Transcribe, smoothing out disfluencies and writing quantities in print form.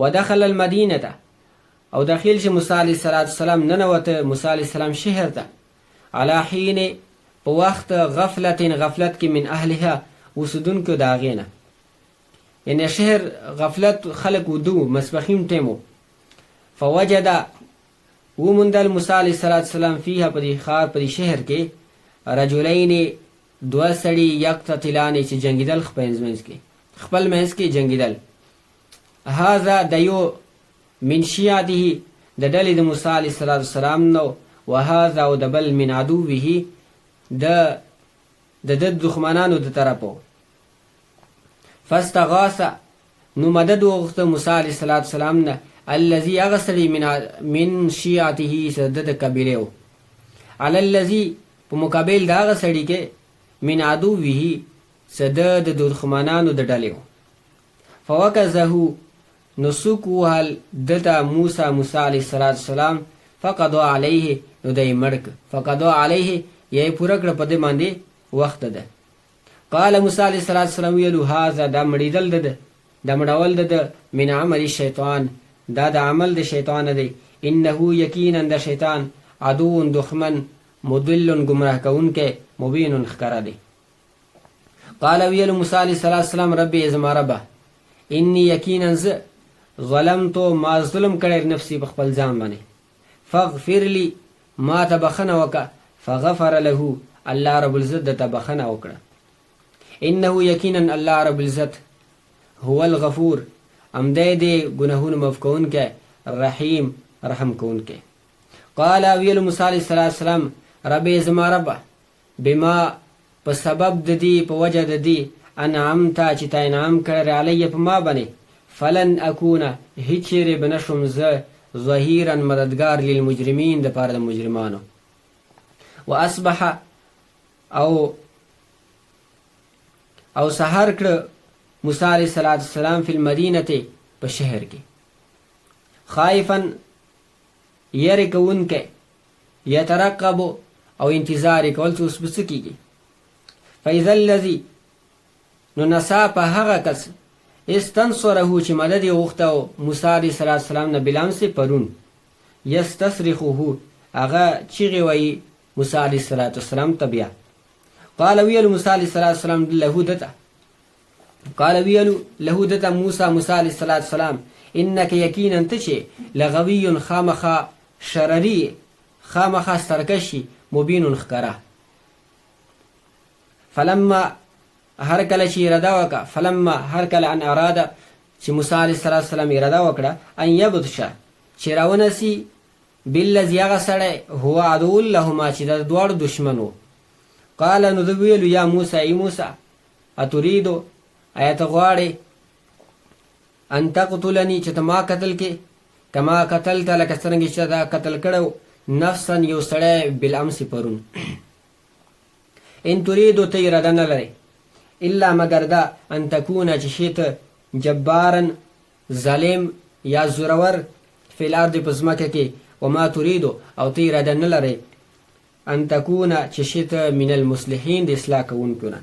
ودخل المدینه او داخل شي موسی علیه السلام ننوته موسی علیه السلام شهر ته علی حین په وخت غفلت کې من اهلها اوسیدونکو د هغې نه یعنې شهر غفلت خلک ودو مسپخین ټیم فوجد وموندل موسی علیه السلام فیها په دې ښار په دې شهر کې رجلین دوه سړي یقتتلان چې جنګېدل خپل منځ کې جنګېدل هذا د یو من شیعته د ډلې د موسی علیه السلام نو وهذا او د بل من عدوه د دښمنانو د طرفو فاستغاث نو مدد وغوښته موسی علیه السلام نه الذي هغه سړي من شیعته چې د قبیلې و علی الذي په مقابل د هغه سړي کې من عدوه چې د دښمنانو د ډلې و فوکزه نو څوک ووهل دته موسی علیه السلام فقضا علیه نو دی مړ فقضا علیه یې پوره کړه په دې باندې وخت ده قال موسی علیه السلام ویلو هذا دا مړېدل ده دا مړول ده من عمل الشیطان دا د عمل د شیطان دی انه یقینا د شیطان عدو دښمن مضل گمراه کوونکی مبین ښکاره دی قال ویلو موسی علیه السلام ربي زما ربه انی یقینا زه ظلمتو ما ظلم کړی نفسي په خپل ځان باندې فاغفر لي ما ته بخښنه وکړه فغفر له الله رب العزت دته بخښنه وکړه انه یقینا الله رب العزت هو الغفور امدی دی ګناهونه معاف کوونکی رحیم رحم کوونکی قال ویل موسی علیه السلام ربي زما ربه بما په سبب د دې په وجه د دې انعمت چې تا انعام کړی علیه په ما باندې فلن اکونه هیڅ چیرې به نشم زه ظهیرا مددگار للمجرمین د پاره د مجرمانو واصبح او سحر کړه موسی علیه السلام فی المدینه په شهر کې خائفا یری کوونکی یترقب او انتظار کول چې اوس به څه کېږي فاذا الذي نو نسا په هغه کس استنصره چې مدد یې غوښته موسی علیه السلام نه بالامس پرون یستصرخه هغه چیغې وایي موسی علیه السلام ته بیا قال ویلو موسی علیه السلام له دته قال ویلو له دته موسی علیه السلام انک یقینا ته چې لغوی خامخا شرری خامخا سرکشي مبین ښکاره فلما هر کله چې اراده وکړه فلما هر کله ان اراده چې موسی علیه السلام اراده وکړه ان یبطشه چې راونسي بالذي هغه سړی هو عدو لهما چې د دواړو دشمن و قال نو ده ویلو یا موسی ای موسی اتریدو آیا ته غواړې ان تقتلني چې ته ما قتل کې کما قتلت لکه څرنګه چې تا قتل کړو نفسا یو سړی بالامس پرون ان تریدو ته اراده نه لرې الا مگر دا ان تکونه چې شي ته جبارا ظالم یا زورور فی الارض په ځمکه کې وما تریدو او ته اراده نه لرې ان تکونه چې شي ته من المصلحین د اصلاح کوونکو نه